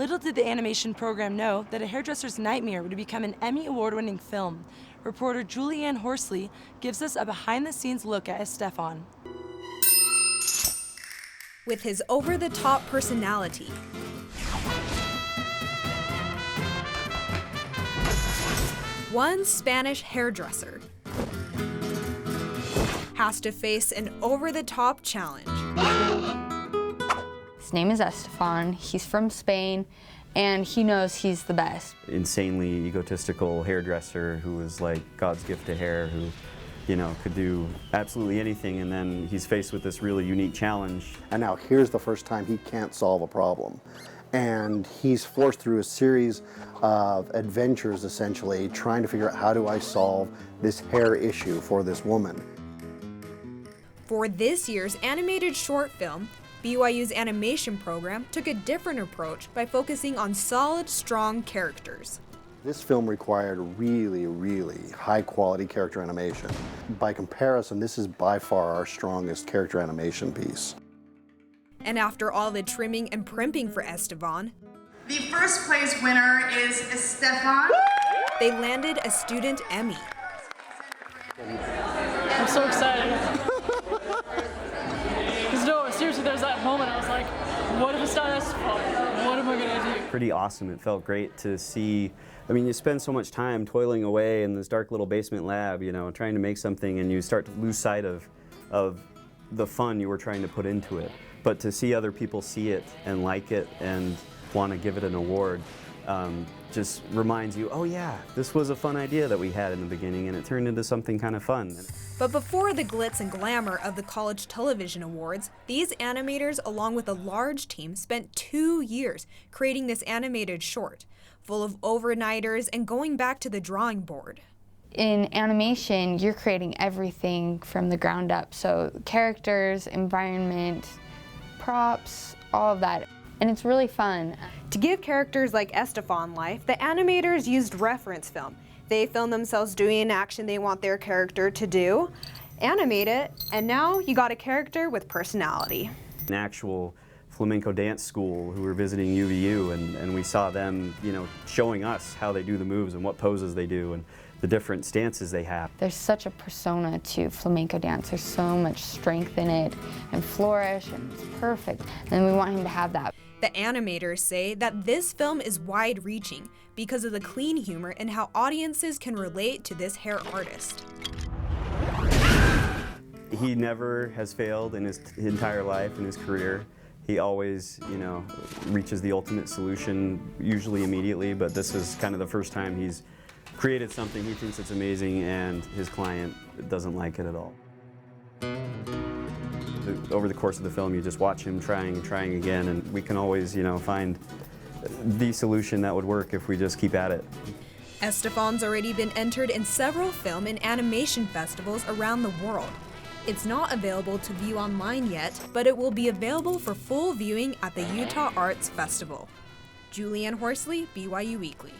Little did the animation program know that A Hairdresser's Nightmare would become an Emmy Award Winning film. Reporter Julianne Horsley gives us a behind-the-scenes look at Estefan. With his over-the-top personality, one Spanish hairdresser has to face an over-the-top challenge. His name is Estefan. He's from Spain, and he knows he's the best. Insanely egotistical hairdresser who is like God's gift to hair, who, you know, could do absolutely anything, and then he's faced with this really unique challenge. And now here's the first time he can't solve a problem. And he's forced through a series of adventures, essentially, trying to figure out how do I solve this hair issue for this woman. For this year's animated short film, BYU's animation program took a different approach by focusing on solid, strong characters. This film required really, really high-quality character animation. By comparison, this is by far our strongest character animation piece. And after all the trimming and primping for Estefan, the first place winner is Estefan. They landed a student Emmy. I'm so excited. Because no, seriously, there's that moment I was like, what if it's not Estefan? What am I gonna do? Pretty awesome. It felt great to see. I mean, you spend so much time toiling away in this dark little basement lab, you know, trying to make something, and you start to lose sight of the fun you were trying to put into it. But to see other people see it and like it and want to give it an award just reminds you, oh yeah, this was a fun idea that we had in the beginning, and it turned into something kind of fun. But before the glitz and glamour of the College Television Awards, these animators, along with a large team, spent 2 years creating this animated short, full of overnighters and going back to the drawing board. In animation, you're creating everything from the ground up. So characters, environment, props, all of that. And it's really fun. To give characters like Estefan life, the animators used reference film. They filmed themselves doing an action they want their character to do, animate it, and now you got a character with personality. An actual flamenco dance school who were visiting UVU, and we saw them, you know, showing us how they do the moves and what poses they do and the different stances they have. There's such a persona to flamenco dance. There's so much strength in it and flourish, and it's perfect. And we want him to have that. The animators say that this film is wide-reaching because of the clean humor and how audiences can relate to this hair artist. He never has failed in his entire life, in his career. He always, you know, reaches the ultimate solution, usually immediately, but this is kind of the first time he's created something, he thinks it's amazing, and his client doesn't like it at all. Over the course of the film, you just watch him trying again, and we can always, you know, find the solution that would work if we just keep at it. Estefan's already been entered in several film and animation festivals around the world. It's not available to view online yet, but it will be available for full viewing at the Utah Arts Festival. Julianne Horsley, BYU Weekly.